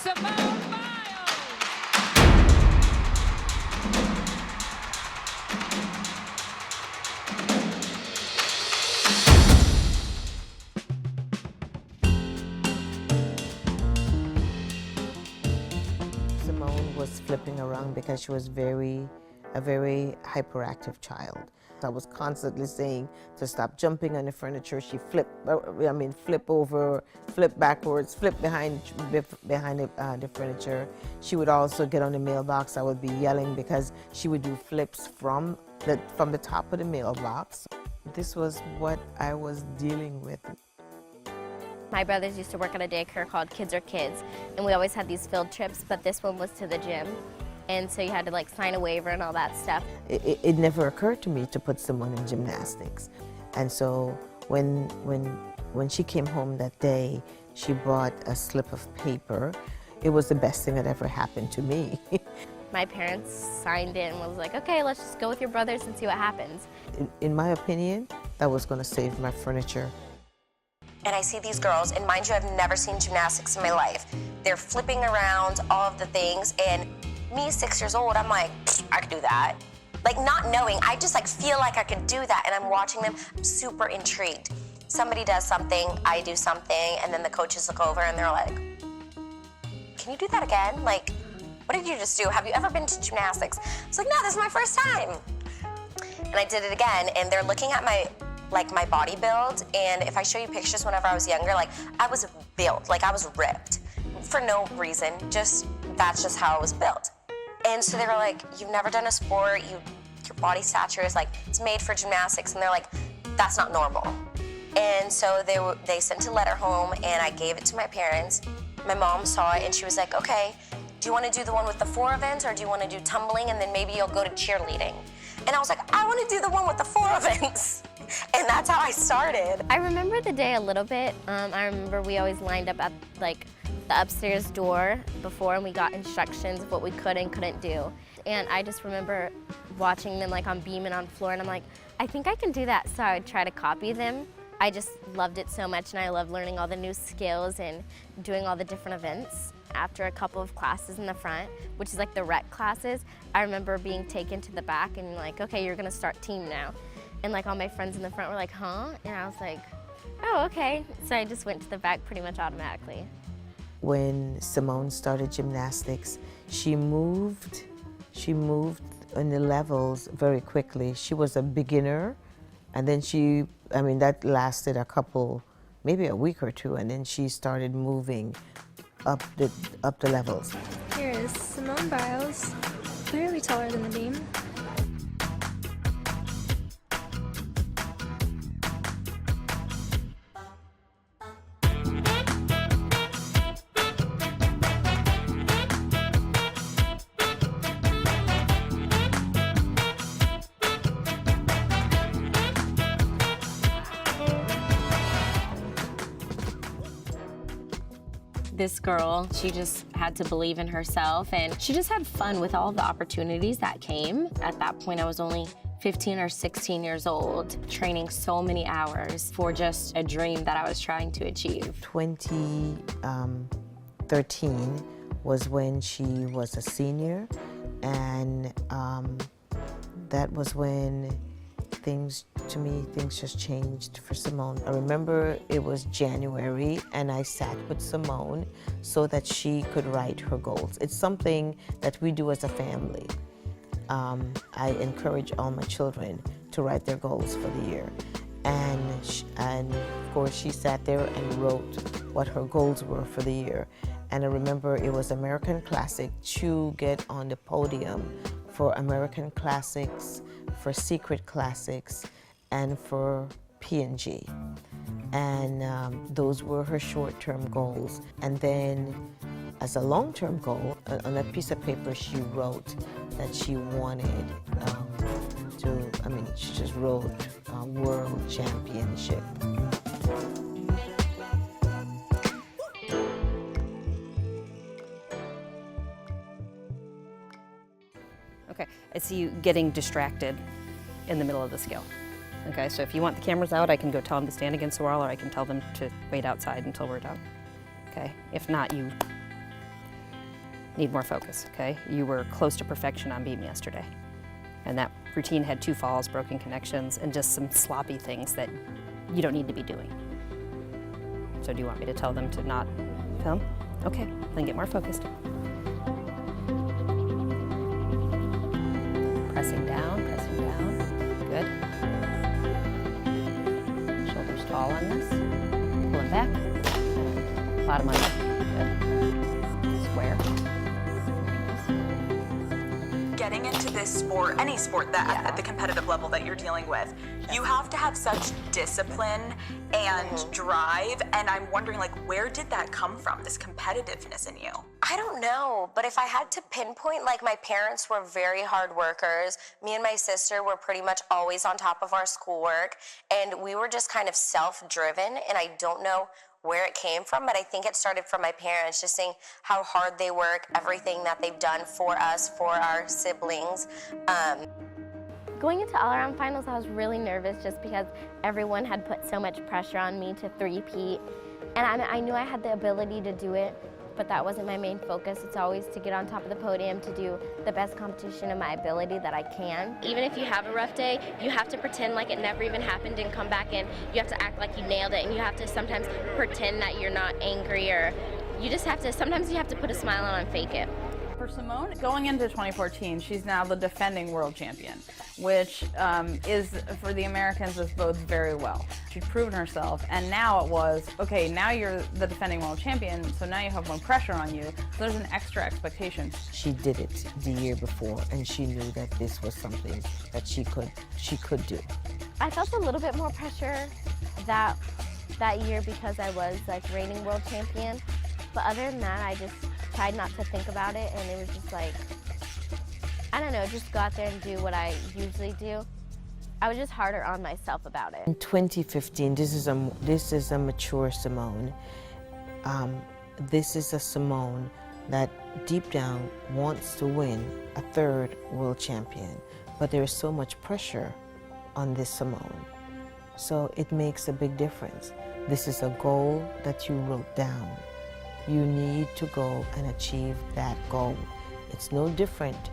Simone Biles. Simone was flipping around because she was a very hyperactive child. I was constantly saying to stop jumping on the furniture. She flip over, flip backwards, flip behind the furniture. She would also get on the mailbox. I would be yelling because she would do flips from the top of the mailbox. This was what I was dealing with. My brothers used to work at a daycare called Kids Are Kids, and we always had these field trips, but this one was to the gym. And so you had to like sign a waiver and all that stuff. It never occurred to me to put someone in gymnastics. And so when she came home that day, she brought a slip of paper. It was the best thing that ever happened to me. My parents signed in and was like, okay, let's just go with your brothers and see what happens. In my opinion, that was going to save my furniture. And I see these girls, and mind you, I've never seen gymnastics in my life. They're flipping around, all of the things, and me, 6 years old, I'm like, I could do that. Like, not knowing, I just like feel like I could do that, and I'm watching them, I'm super intrigued. Somebody does something, I do something, and then the coaches look over and they're like, can you do that again? Like, what did you just do? Have you ever been to gymnastics? It's like, no, this is my first time. And I did it again, and they're looking at my body build, and if I show you pictures whenever I was younger, like, I was built, like I was ripped. For no reason, that's just how I was built. And so they were like, you've never done a sport, your body stature is like, it's made for gymnastics, and they're like, that's not normal. And so they sent a letter home, and I gave it to my parents. My mom saw it, and she was like, okay, do you want to do the one with the 4 events, or do you want to do tumbling, and then maybe you'll go to cheerleading? And I was like, I want to do the one with the 4 events. And that's how I started. I remember the day a little bit. I remember we always lined up at like the upstairs door before, and we got instructions of what we could and couldn't do. And I just remember watching them like on beam and on floor, and I'm like, I think I can do that, so I would try to copy them. I just loved it so much, and I loved learning all the new skills and doing all the different events. After a couple of classes in the front, which is like the rec classes, I remember being taken to the back and like, okay, you're gonna start team now. And like all my friends in the front were like, huh? And I was like, oh, okay. So I just went to the back pretty much automatically. When Simone started gymnastics, she moved in the levels very quickly. She was a beginner, and then that lasted maybe a week or two, and then she started moving up the levels. Here is Simone Biles, clearly taller than the beam. This girl, she just had to believe in herself, and she just had fun with all the opportunities that came. At that point, I was only 15 or 16 years old, training so many hours for just a dream that I was trying to achieve. 2013 was when she was a senior, and that was when things just changed for Simone. I remember it was January, and I sat with Simone so that she could write her goals. It's something that we do as a family. I encourage all my children to write their goals for the year. And of course, she sat there and wrote what her goals were for the year. And I remember it was American Classic to get on the podium for American Classics, for Secret Classics, and for P&G. And those were her short-term goals. And then as a long-term goal, on a piece of paper, she wrote that she wanted she just wrote World Championship. Okay, I see you getting distracted in the middle of the skill. Okay, so if you want the cameras out, I can go tell them to stand against the wall, or I can tell them to wait outside until we're done. Okay, if not, you need more focus, okay? You were close to perfection on beam yesterday. And that routine had 2 falls, broken connections, and just some sloppy things that you don't need to be doing. So do you want me to tell them to not film? Okay, then get more focused. Pressing down, good. Shoulders tall on this, pulling back, bottom on up, good. Square. Getting into this sport, any sport that at the competitive level that you're dealing with, you have to have such discipline and drive, and I'm wondering, like, where did that come from, this competitiveness in you? I don't know, but if I had to pinpoint, like, my parents were very hard workers. Me and my sister were pretty much always on top of our schoolwork, and we were just kind of self-driven, and I don't know where it came from, but I think it started from my parents, just seeing how hard they work, everything that they've done for us, for our siblings. Going into all-around finals, I was really nervous just because everyone had put so much pressure on me to three-peat. And I knew I had the ability to do it, but that wasn't my main focus. It's always to get on top of the podium, to do the best competition of my ability that I can. Even if you have a rough day, you have to pretend like it never even happened and come back in. You have to act like you nailed it, and you have to sometimes pretend that you're not angry, or you just have to, sometimes you have to put a smile on and fake it. For Simone, going into 2014, she's now the defending world champion, which is, for the Americans, this bodes very well. She'd proven herself, and now it was, okay, now you're the defending world champion, so now you have more pressure on you, so there's an extra expectation. She did it the year before, and she knew that this was something that she could do. I felt a little bit more pressure that year because I was like reigning world champion, but other than that, I just tried not to think about it, and it was just like, I don't know, just go out there and do what I usually do. I was just harder on myself about it. In 2015, this is a mature Simone. This is a Simone that deep down wants to win a 3rd world champion, but there is so much pressure on this Simone. So it makes a big difference. This is a goal that you wrote down. You need to go and achieve that goal. It's no different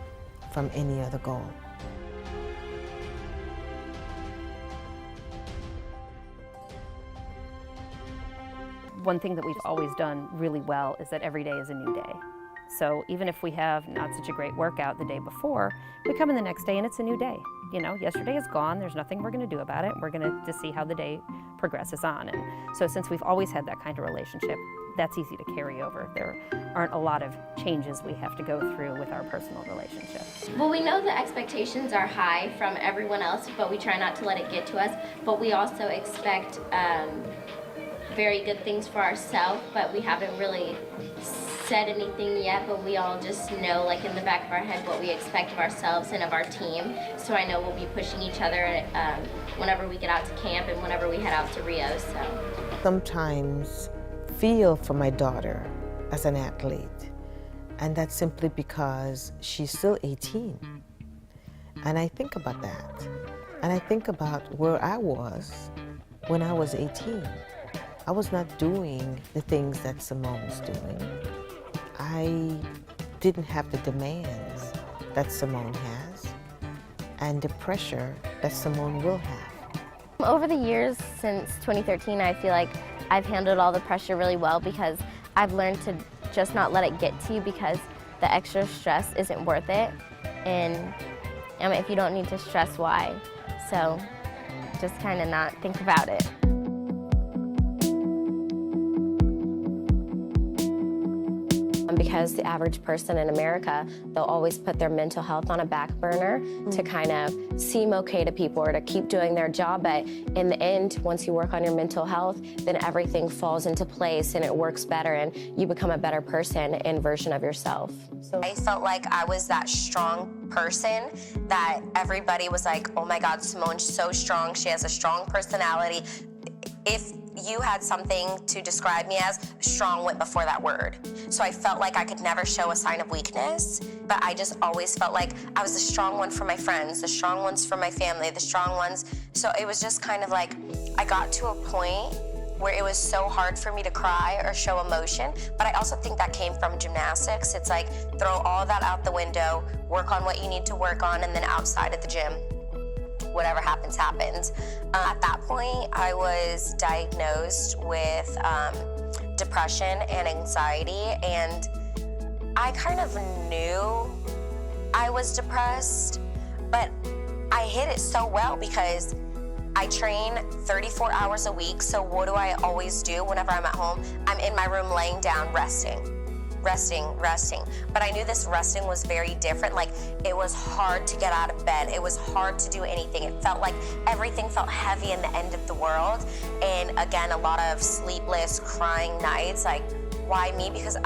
from any other goal. One thing that we've always done really well is that every day is a new day. So even if we have not such a great workout the day before, we come in the next day and it's a new day. You know, yesterday is gone, there's nothing we're going to do about it. We're going to just see how the day progresses on. And so since we've always had that kind of relationship, that's easy to carry over. There aren't a lot of changes we have to go through with our personal relationship. Well, we know the expectations are high from everyone else, but we try not to let it get to us. But we also expect very good things for ourselves, but we haven't really said anything yet, but we all just know, like, in the back of our head what we expect of ourselves and of our team. So I know we'll be pushing each other whenever we get out to camp and whenever we head out to Rio. So Sometimes feel for my daughter as an athlete, and that's simply because she's still 18. And I think about that, and I think about where I was when I was 18. I was not doing the things that Simone's doing. I didn't have the demands that Simone has and the pressure that Simone will have. over the years since 2013, I feel like I've handled all the pressure really well because I've learned to just not let it get to you because the extra stress isn't worth it. And if you don't need to stress, why? So just kind of not think about it. Because the average person in America, they'll always put their mental health on a back burner to kind of seem okay to people or to keep doing their job. But in the end, once you work on your mental health, then everything falls into place and it works better and you become a better person and version of yourself. So I felt like I was that strong person that everybody was like, oh my God, Simone's so strong. She has a strong personality. If you had something to describe me as, strong went before that word. So I felt like I could never show a sign of weakness, but I just always felt like I was the strong one for my friends, the strong ones for my family, the strong ones. So it was just kind of like, I got to a point where it was so hard for me to cry or show emotion, but I also think that came from gymnastics. It's like, throw all that out the window, work on what you need to work on, and then outside at the gym, whatever happens, happens. At that point, I was diagnosed with depression and anxiety, and I kind of knew I was depressed, but I hid it so well because I train 34 hours a week, so what do I always do whenever I'm at home? I'm in my room laying down, resting. But I knew this resting was very different. Like, it was hard to get out of bed. It was hard to do anything. It felt like everything felt heavy in the end of the world. And again, a lot of sleepless, crying nights. Like, why me? Because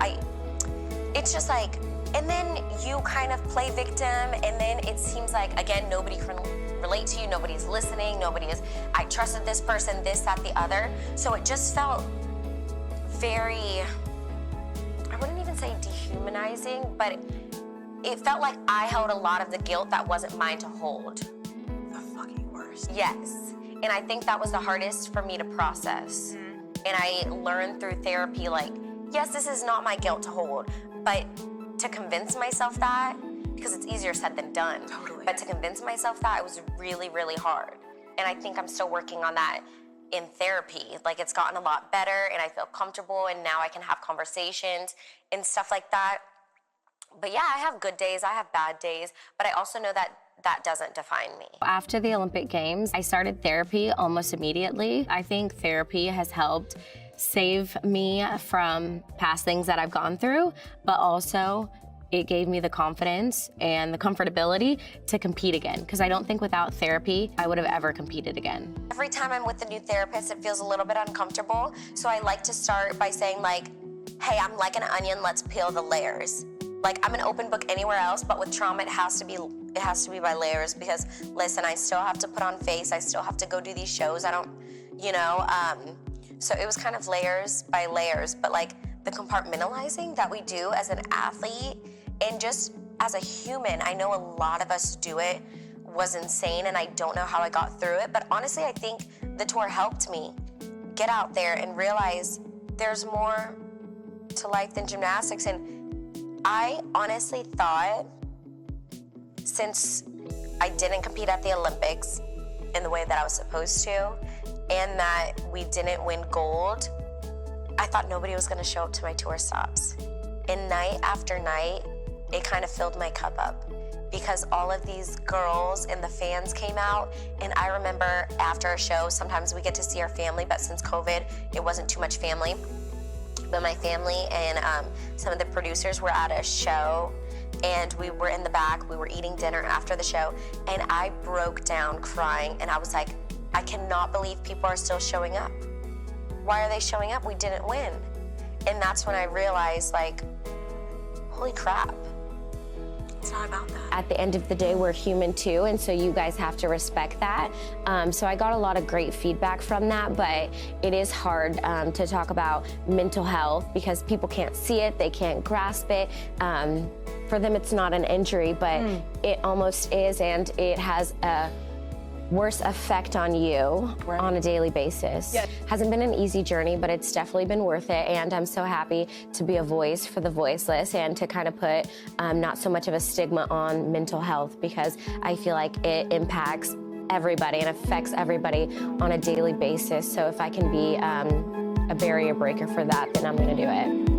it's just like, and then you kind of play victim, and then it seems like, again, nobody can relate to you, nobody's listening, I trusted this person, this, that, the other. So it just felt very, I wouldn't even say dehumanizing, but it felt like I held a lot of the guilt that wasn't mine to hold. The fucking worst. Yes, and I think that was the hardest for me to process. And I learned through therapy, like, yes, this is not my guilt to hold, but to convince myself that, because it's easier said than done. Totally. But to convince myself that, it was really, really hard. And I think I'm still working on that in therapy. Like, it's gotten a lot better, and I feel comfortable, and now I can have conversations and stuff like that. But yeah, I have good days, I have bad days, but I also know that that doesn't define me. After the Olympic Games, I started therapy almost immediately. I think therapy has helped save me from past things that I've gone through, but also it gave me the confidence and the comfortability to compete again, because I don't think without therapy, I would have ever competed again. Every time I'm with a new therapist, it feels a little bit uncomfortable. So I like to start by saying, like, hey, I'm like an onion, let's peel the layers. Like, I'm an open book anywhere else, but with trauma, it has to be by layers, because listen, I still have to put on face, I still have to go do these shows, so it was kind of layers by layers, but like the compartmentalizing that we do as an athlete and just as a human, I know a lot of us do it, was insane, and I don't know how I got through it, but honestly, I think the tour helped me get out there and realize there's more to life than gymnastics. And I honestly thought, since I didn't compete at the Olympics in the way that I was supposed to, and that we didn't win gold, I thought nobody was gonna show up to my tour stops. And night after night, it kind of filled my cup up, because all of these girls and the fans came out. And I remember after a show, sometimes we get to see our family, but since COVID, it wasn't too much family. But my family and some of the producers were at a show, and we were in the back, we were eating dinner after the show, and I broke down crying, and I was like, I cannot believe people are still showing up. Why are they showing up? We didn't win. And that's when I realized, like, holy crap. It's not about that. At the end of the day, we're human too, and so you guys have to respect that. So I got a lot of great feedback from that, but it is hard to talk about mental health because people can't see it, they can't grasp it. For them, it's not an injury, but it almost is, and it has a worse effect on you on a daily basis. Yeah. Hasn't been an easy journey, but it's definitely been worth it, and I'm so happy to be a voice for the voiceless and to kind of put not so much of a stigma on mental health, because I feel like it impacts everybody and affects everybody on a daily basis. So if I can be a barrier breaker for that, then I'm gonna do it.